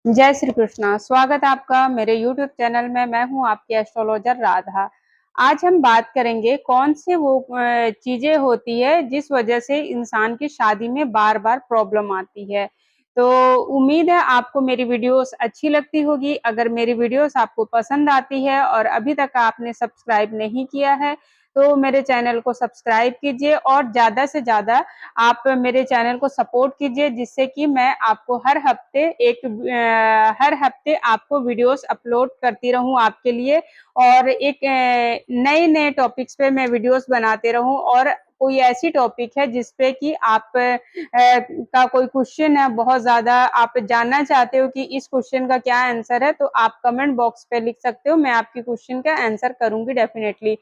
जय श्री कृष्णा। स्वागत है आपका मेरे YouTube चैनल में। मैं हूं आपकी एस्ट्रोलॉजर राधा। आज हम बात करेंगे कौन से वो चीजें होती है जिस वजह से इंसान की शादी में बार बार प्रॉब्लम आती है। तो उम्मीद है आपको मेरी वीडियोस अच्छी लगती होगी। अगर मेरी वीडियोस आपको पसंद आती है और अभी तक आपने सब्सक्राइब नहीं किया है तो मेरे चैनल को सब्सक्राइब कीजिए और ज्यादा से ज्यादा आप मेरे चैनल को सपोर्ट कीजिए, जिससे कि मैं आपको हर हफ्ते आपको वीडियोस अपलोड करती रहूं आपके लिए, और एक नए नए टॉपिक्स पे मैं वीडियोस बनाते रहूं। और कोई ऐसी टॉपिक है जिसपे कि आप का कोई क्वेश्चन है, बहुत ज्यादा आप जानना चाहते हो कि इस क्वेश्चन का क्या आंसर है, तो आप कमेंट बॉक्स पे लिख सकते हो। मैं आपकी क्वेश्चन का आंसर करूंगी डेफिनेटली।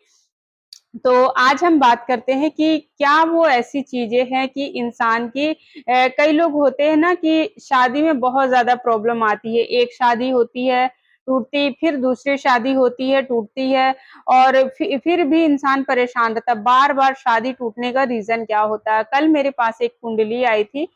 तो आज हम बात करते हैं कि क्या वो ऐसी चीजें हैं कि इंसान की कई लोग होते हैं ना कि शादी में बहुत ज्यादा प्रॉब्लम आती है। एक शादी होती है टूटती, फिर दूसरी शादी होती है टूटती है, और फिर भी इंसान परेशान रहता है। बार बार शादी टूटने का रीजन क्या होता है? कल मेरे पास एक कुंडली आई थी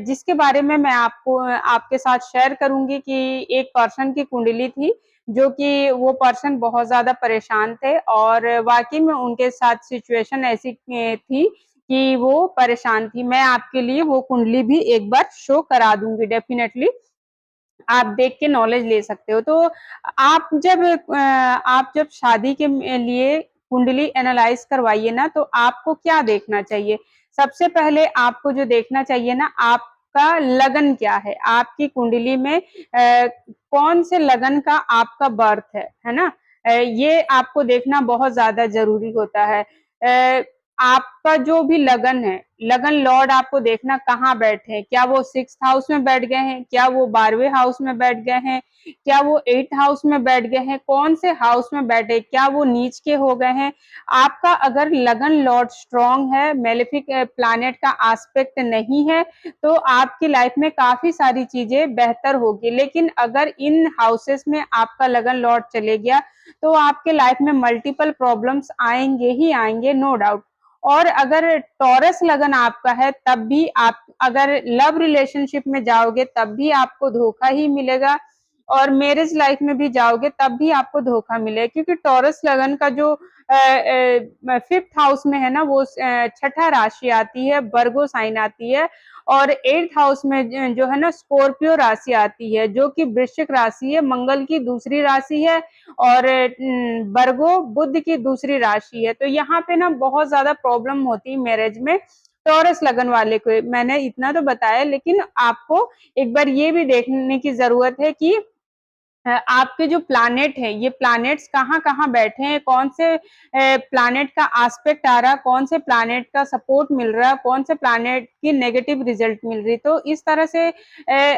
जिसके बारे में मैं आपको आपके साथ शेयर करूंगी कि एक पर्सन की कुंडली थी, जो कि वो पर्सन बहुत ज़्यादा परेशान थे और वाक़ई में उनके साथ सिचुएशन ऐसी थी कि वो परेशान थी। मैं आपके लिए वो कुंडली भी एक बार शो करा दूँगी डेफ़िनेटली, आप देख के नॉलेज ले सकते हो। तो आप जब शादी के लिए कुंडली एनालाइज़ करवाइए ना, तो आपको क्या देखना चाहिए? सबसे पहले आपको जो देखना चाहिए ना, आपका लगन क्या है? आपकी कुंडली में कौन से लगन का आपका बर्थ है ना? ये आपको देखना बहुत ज़्यादा ज़रूरी होता है। आपका जो भी लगन है, लगन लॉर्ड आपको देखना कहाँ बैठे हैं। क्या वो 6th हाउस में बैठ गए हैं? क्या वो 12वें हाउस में बैठ गए हैं? क्या वो 8th हाउस में बैठ गए हैं? कौन से हाउस में बैठे? क्या वो नीच के हो गए हैं? आपका अगर लगन लॉर्ड स्ट्रॉन्ग है, मेलेफिक प्लैनेट का एस्पेक्ट नहीं है, तो आपकी लाइफ में काफ़ी सारी चीज़ें बेहतर होगी। लेकिन अगर इन हाउसेस में आपका लगन लॉर्ड चले गया, तो आपके लाइफ में मल्टीपल प्रॉब्लम्स आएँगे ही आएँगे, नो डाउट। और अगर टॉरस लगन आपका है, तब भी आप अगर लव रिलेशनशिप में जाओगे तब भी आपको धोखा ही मिलेगा, और मैरिज लाइफ में भी जाओगे तब भी आपको धोखा मिलेगा, क्योंकि टॉरस लगन का जो 5th हाउस में है ना, वो छठा राशि आती है, वर्गो साइन आती है, और 8th हाउस में जो है ना स्कॉर्पियो राशि आती है, जो कि वृश्चिक राशि है, मंगल की दूसरी राशि है, और वर्गो बुध की दूसरी राशि है। तो यहाँ पे ना बहुत ज्यादा प्रॉब्लम होती है मैरिज में टॉरस लगन वाले को। मैंने इतना तो बताया, लेकिन आपको एक बार ये भी देखने की जरूरत है कि आपके जो प्लैनेट है, ये प्लैनेट्स कहाँ-कहाँ बैठे हैं, कौन से प्लैनेट का एस्पेक्ट आ रहा है, कौन से प्लैनेट का सपोर्ट मिल रहा है, कौन से प्लैनेट की नेगेटिव रिजल्ट मिल रही है। तो इस तरह से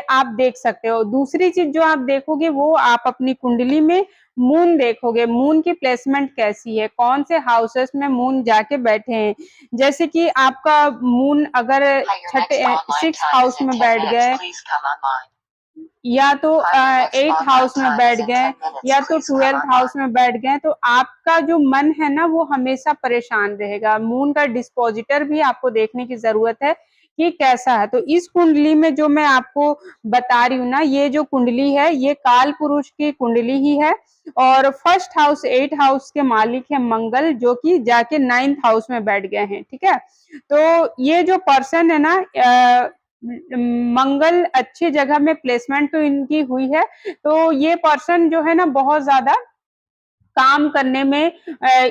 आप देख सकते हो। दूसरी चीज जो आप देखोगे, वो आप अपनी कुंडली में मून देखोगे। मून की प्लेसमेंट कैसी है, कौन से हाउसेस में मून जाके बैठे हैं। जैसे कि आपका मून अगर छठे 6th हाउस में बैठ गए, या तो 8th हाउस में बैठ गए, या तो 12th हाउस में बैठ गए, तो आपका जो मन है ना, वो हमेशा परेशान रहेगा। मून का डिस्पोजिटर भी आपको देखने की जरूरत है कि कैसा है। तो इस कुंडली में जो मैं आपको बता रही हूँ ना, ये जो कुंडली है, ये काल पुरुष की कुंडली ही है, और 1st हाउस 8th हाउस के मालिक है मंगल, जो कि जाके 9th हाउस में बैठ गए हैं। ठीक है, तो ये जो पर्सन है ना, मंगल अच्छी जगह में प्लेसमेंट तो इनकी हुई है, तो ये पर्सन जो है ना बहुत ज्यादा काम करने में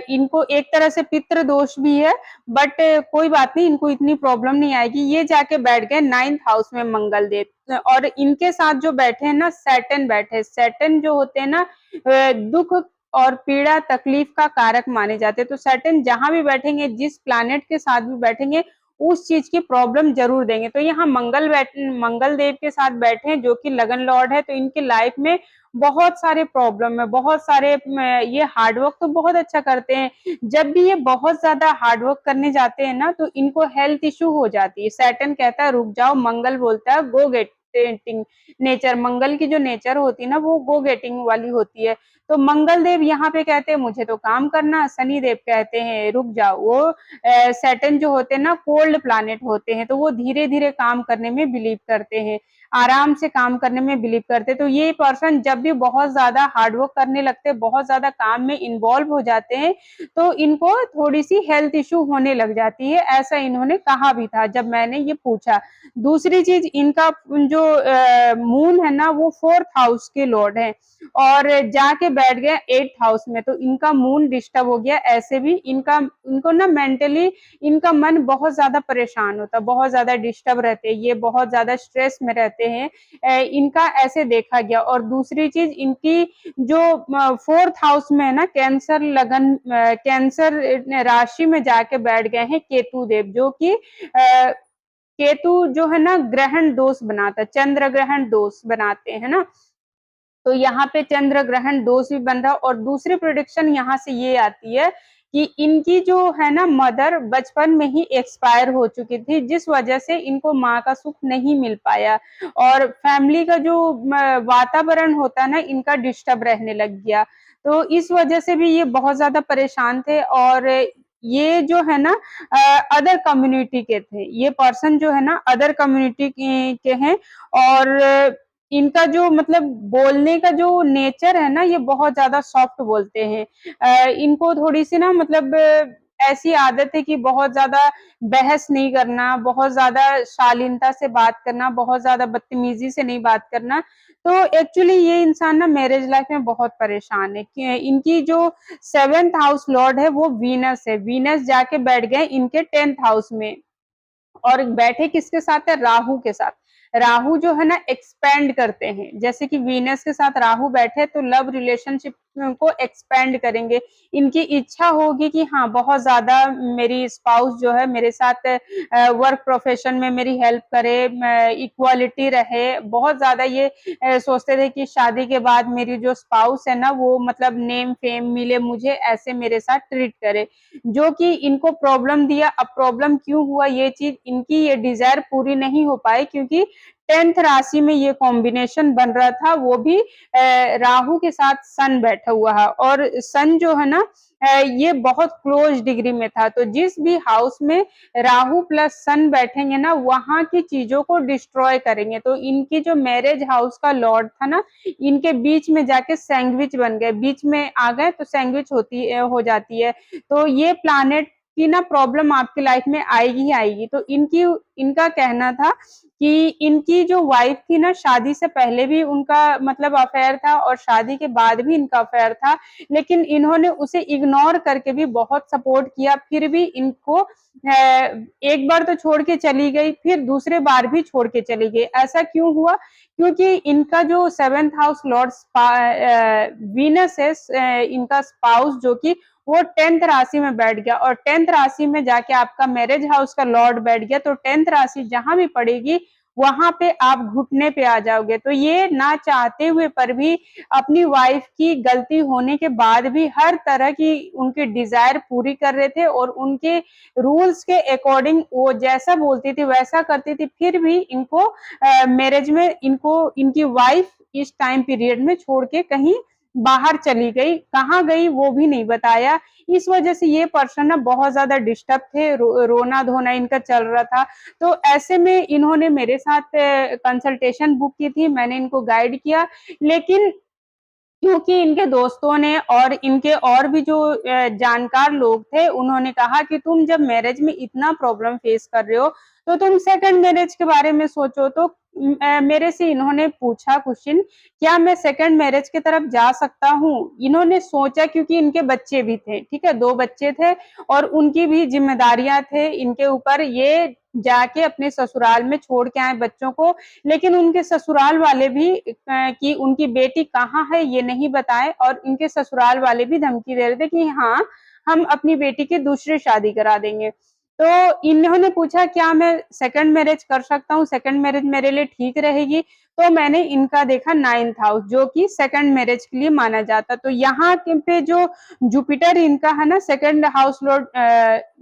इनको एक तरह से पितृ दोष भी है, बट कोई बात नहीं, इनको इतनी प्रॉब्लम नहीं आएगी। ये जाके बैठ गए 9th हाउस में मंगल देव, और इनके साथ जो बैठे हैं ना सैटर्न बैठे। सैटर्न जो होते हैं ना दुख और पीड़ा तकलीफ का कारक माने जाते हैं। तो सैटर्न जहां भी बैठेंगे, जिस प्लैनेट के साथ भी बैठेंगे, उस चीज की प्रॉब्लम जरूर देंगे। तो यहाँ मंगल देव के साथ बैठे हैं, जो कि लगन लॉर्ड है, तो इनकी लाइफ में बहुत सारे प्रॉब्लम है, बहुत सारे ये हार्डवर्क तो बहुत अच्छा करते हैं। जब भी ये बहुत ज्यादा हार्डवर्क करने जाते हैं ना, तो इनको हेल्थ इशू हो जाती है। सैटर्न कहता है रुक जाओ, मंगल बोलता है गो गेटिंग नेचर। मंगल की जो नेचर होती है ना, वो गो गेटिंग वाली होती है। तो मंगल देव यहाँ पे कहते हैं मुझे तो काम करना, शनि देव कहते हैं रुक जाओ। वो सैटर्न जो होते हैं ना कोल्ड प्लैनेट होते हैं, तो वो धीरे धीरे काम करने में बिलीव करते हैं। आराम से काम करने में बिलीव करते। तो ये पर्सन जब भी बहुत ज्यादा हार्डवर्क करने लगते, बहुत ज्यादा काम में इन्वॉल्व हो जाते हैं, तो इनको थोड़ी सी हेल्थ इश्यू होने लग जाती है, ऐसा इन्होंने कहा भी था जब मैंने ये पूछा। दूसरी चीज, इनका जो मून है ना वो 4th हाउस के लॉर्ड है और जाके बैठ गया 8th हाउस में, तो इनका मून डिस्टर्ब हो गया। ऐसे भी इनको ना मेंटली इनका मन बहुत ज्यादा परेशान होता, बहुत ज्यादा डिस्टर्ब रहते हैं, ये बहुत ज्यादा स्ट्रेस में रहते हैं, इनका ऐसे देखा गया। और दूसरी चीज, इनकी जो 4th हाउस में है ना कैंसर लगन, कैंसर राशि में जाके बैठ गए हैं केतु देव, जो कि केतु जो है ना ग्रहण दोष बनाता है, चंद्र ग्रहण दोष बनाते हैं ना, तो यहाँ पे चंद्र ग्रहण दोष भी बन रहा। और दूसरी प्रोडिक्शन यहाँ से ये आती है कि इनकी जो है ना मदर बचपन में ही एक्सपायर हो चुकी थी, जिस वजह से इनको माँ का सुख नहीं मिल पाया और फैमिली का जो वातावरण होता है ना इनका डिस्टर्ब रहने लग गया। तो इस वजह से भी ये बहुत ज्यादा परेशान थे। और ये जो है ना अदर कम्युनिटी के थे, ये पर्सन जो है ना अदर कम्युनिटी के हैं। और इनका जो मतलब बोलने का जो नेचर है ना ये बहुत ज्यादा सॉफ्ट बोलते हैं। इनको थोड़ी सी ना मतलब ऐसी आदत है कि बहुत ज्यादा बहस नहीं करना, बहुत ज्यादा शालीनता से बात करना, बहुत ज्यादा बदतमीजी से नहीं बात करना। तो एक्चुअली ये इंसान ना मैरिज लाइफ में बहुत परेशान है कि इनकी जो 7th हाउस लॉर्ड है वो वीनस है, वीनस जाके बैठ गए इनके 10th हाउस में। और बैठे किसके साथ है? राहु के साथ। राहु जो है ना एक्सपेंड करते हैं, जैसे कि वीनस के साथ राहु बैठे तो लव रिलेशनशिप को एक्सपेंड करेंगे। इनकी इच्छा होगी कि हाँ बहुत ज्यादा मेरी स्पाउस जो है मेरे साथ वर्क प्रोफेशन में मेरी हेल्प करे, इक्वालिटी रहे। बहुत ज्यादा ये सोचते थे कि शादी के बाद मेरी जो स्पाउस है ना वो मतलब नेम फेम मिले मुझे, ऐसे मेरे साथ ट्रीट करे, जो कि इनको प्रॉब्लम दिया। अब प्रॉब्लम क्यों हुआ, ये चीज इनकी ये डिजायर पूरी नहीं हो पाई क्योंकि 10th राशि में ये कॉम्बिनेशन बन रहा था, वो भी राहु के साथ सन बैठा हुआ है। और सन जो है ना ये बहुत क्लोज डिग्री में था, तो जिस भी हाउस में राहु प्लस सन बैठेंगे ना वहां की चीजों को डिस्ट्रॉय करेंगे। तो इनकी जो मैरिज हाउस का लॉर्ड था ना इनके बीच में जाके सैंडविच बन गए, बीच में आ गए तो सैंडविच हो जाती है। तो ये प्लानेट की ना प्रॉब्लम आपकी लाइफ में आएगी ही आएगी। तो इनका कहना था कि इनकी जो वाइफ थी ना शादी से पहले भी उनका मतलब अफेयर था और शादी के बाद भी इनका अफेयर था, लेकिन इन्होंने उसे इग्नोर करके भी बहुत सपोर्ट किया, फिर भी इनको एक बार तो छोड़ के चली गई, फिर दूसरे बार भी छोड़ के चली गई। ऐसा क्यों हुआ? क्योंकि इनका जो 7th हाउस लॉर्ड वीनस है, इनका स्पाउस जो कि वो 10th राशि में बैठ गया और 10th राशि में जाके आपका मैरिज हाउस का लॉर्ड बैठ गया, तो 10th राशि जहां भी पड़ेगी वहां पे आप घुटने पे आ जाओगे। तो ये ना चाहते हुए पर भी अपनी वाइफ की गलती होने के बाद भी हर तरह की उनकी डिजायर पूरी कर रहे थे और उनके रूल्स के अकॉर्डिंग वो जैसा बोलती थी वैसा करती थी। फिर भी इनको मैरिज में इनको इनकी वाइफ इस टाइम पीरियड में छोड़ के कहीं बाहर चली गई, कहाँ गई वो भी नहीं बताया। इस वजह से ये पर्सन ना बहुत ज्यादा डिस्टर्ब थे, रोना धोना इनका चल रहा था। तो ऐसे में इन्होंने मेरे साथ कंसल्टेशन बुक की थी, मैंने इनको गाइड किया, लेकिन क्योंकि इनके दोस्तों ने और इनके और भी जो जानकार लोग थे उन्होंने कहा कि तुम जब मैरिज में इतना प्रॉब्लम फेस कर रहे हो तो तुम सेकंड मैरिज के बारे में सोचो। तो मेरे से इन्होंने पूछा क्वेश्चन, क्या मैं सेकंड मैरिज की तरफ जा सकता हूँ? इन्होंने सोचा क्योंकि इनके बच्चे भी थे, ठीक है, 2 बच्चे थे और उनकी भी जिम्मेदारियां थे इनके ऊपर। ये जाके अपने ससुराल में छोड़ के आए बच्चों को, लेकिन उनके ससुराल वाले भी कि उनकी बेटी कहाँ है ये नहीं बताए और इनके ससुराल वाले भी धमकी दे रहे थे कि हाँ हम अपनी बेटी की दूसरी शादी करा देंगे। तो इन्होंने पूछा क्या मैं सेकंड मैरिज कर सकता हूँ, सेकंड मैरिज मेरे लिए ठीक रहेगी? तो मैंने इनका देखा 9th हाउस जो कि सेकंड मैरिज के लिए माना जाता। तो यहाँ पे जो जुपिटर इनका है ना second house Lord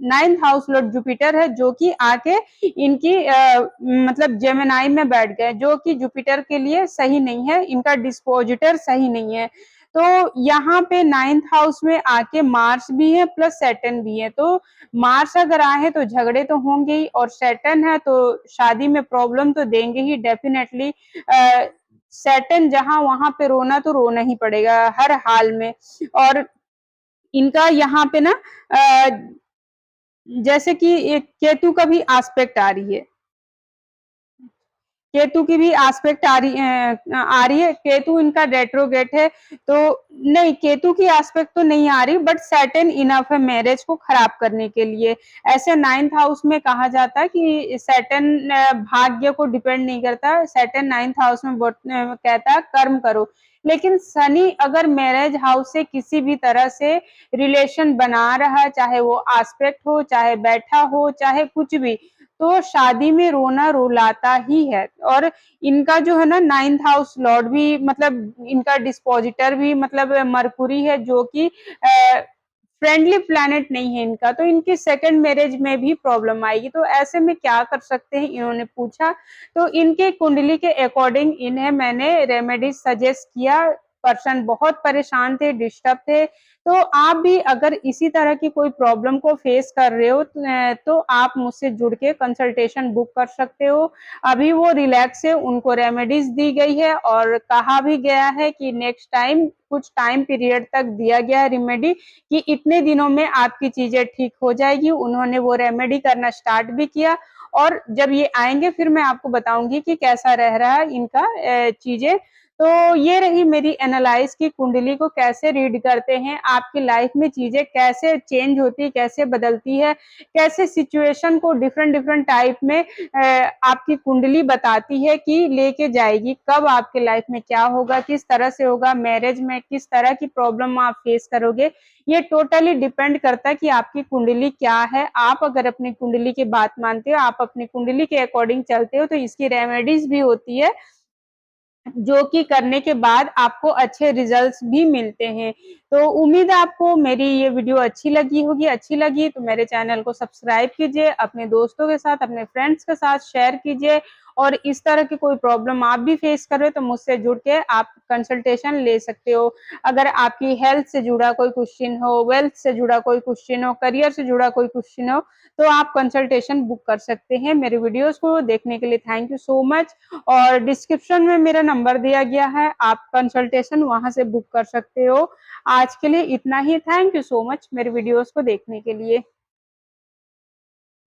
9th house Lord Jupiter है, जो कि आके इनकी मतलब जेमिनाई में बैठ गए, जो कि जुपिटर के लिए सही नहीं है, इनका डिस्पोजिटर सही नहीं है। तो यहाँ पे 9th हाउस में आके मार्स भी है प्लस सैटर्न भी है, तो मार्स अगर आए तो झगड़े तो होंगे ही, और सैटर्न है तो शादी में प्रॉब्लम तो देंगे ही डेफिनेटली। सैटर्न जहाँ वहां पे रोना तो रोना ही पड़ेगा हर हाल में। और इनका यहाँ पे ना जैसे कि एक केतु का भी एस्पेक्ट आ रही है, केतु की भी एस्पेक्ट आ रही है। केतु इनका रेट्रोगेट है, तो नहीं, केतु की एस्पेक्ट तो नहीं आ रही, बट सैटर्न इनफ है मैरिज को खराब करने के लिए। ऐसे 9th हाउस में कहा जाता है कि सैटर्न भाग्य को डिपेंड नहीं करता, सैटर्न 9th हाउस में कहता है कर्म करो। लेकिन शनि अगर मैरिज हाउस से किसी भी तरह से रिलेशन बना रहा है, चाहे वो एस्पेक्ट हो, चाहे बैठा हो, चाहे कुछ भी, तो शादी में रोना रुलाता ही है। और इनका जो है ना 9th हाउस लॉर्ड भी मतलब इनका डिस्पोजिटर भी मतलब मरकुरी है, जो कि फ्रेंडली प्लैनेट नहीं है इनका, तो इनकी सेकंड मैरिज में भी प्रॉब्लम आएगी। तो ऐसे में क्या कर सकते हैं, इन्होंने पूछा। तो इनके कुंडली के अकॉर्डिंग इन्हें मैंने रेमेडी सजेस्ट किया। पर्सन बहुत परेशान थे, डिस्टर्ब थे, तो आप भी अगर इसी तरह की कोई प्रॉब्लम को फेस कर रहे हो तो आप मुझसे जुड़ के कंसल्टेशन बुक कर सकते हो। अभी वो रिलैक्स है, उनको रेमेडीज दी गई है और कहा भी गया है कि नेक्स्ट टाइम कुछ टाइम पीरियड तक दिया गया है रेमेडी कि इतने दिनों में आपकी चीजें ठीक हो जाएगी। उन्होंने वो रेमेडी करना स्टार्ट भी किया, और जब ये आएंगे फिर मैं आपको बताऊंगी कि कैसा रह रहा है इनका चीजें। तो ये रही मेरी एनालाइज की कुंडली को कैसे रीड करते हैं, आपकी लाइफ में चीजें कैसे चेंज होती, कैसे बदलती है, कैसे सिचुएशन को डिफरेंट डिफरेंट टाइप में आपकी कुंडली बताती है कि लेके जाएगी, कब आपके लाइफ में क्या होगा, किस तरह से होगा, मैरिज में किस तरह की प्रॉब्लम आप फेस करोगे। ये टोटली डिपेंड करता है कि आपकी कुंडली क्या है। आप अगर अपनी कुंडली की बात मानते हो, आप अपनी कुंडली के अकॉर्डिंग चलते हो, तो इसकी रेमेडीज भी होती है जो कि करने के बाद आपको अच्छे रिजल्ट्स भी मिलते हैं। तो उम्मीद है आपको मेरी ये वीडियो अच्छी लगी होगी। अच्छी लगी तो मेरे चैनल को सब्सक्राइब कीजिए, अपने दोस्तों के साथ, अपने फ्रेंड्स के साथ शेयर कीजिए, और इस तरह की कोई प्रॉब्लम आप भी फेस कर रहे हो तो मुझसे जुड़ के आप कंसल्टेशन ले सकते हो। अगर आपकी हेल्थ से जुड़ा कोई क्वेश्चन हो, वेल्थ से जुड़ा कोई क्वेश्चन हो, करियर से जुड़ा कोई क्वेश्चन हो, तो आप कंसल्टेशन बुक कर सकते हैं। मेरे वीडियोस को देखने के लिए थैंक यू सो मच। और डिस्क्रिप्शन में मेरा नंबर दिया गया है, आप कंसल्टेशन वहां से बुक कर सकते हो। आज के लिए इतना ही। थैंक यू सो मच मेरे वीडियोस को देखने के लिए।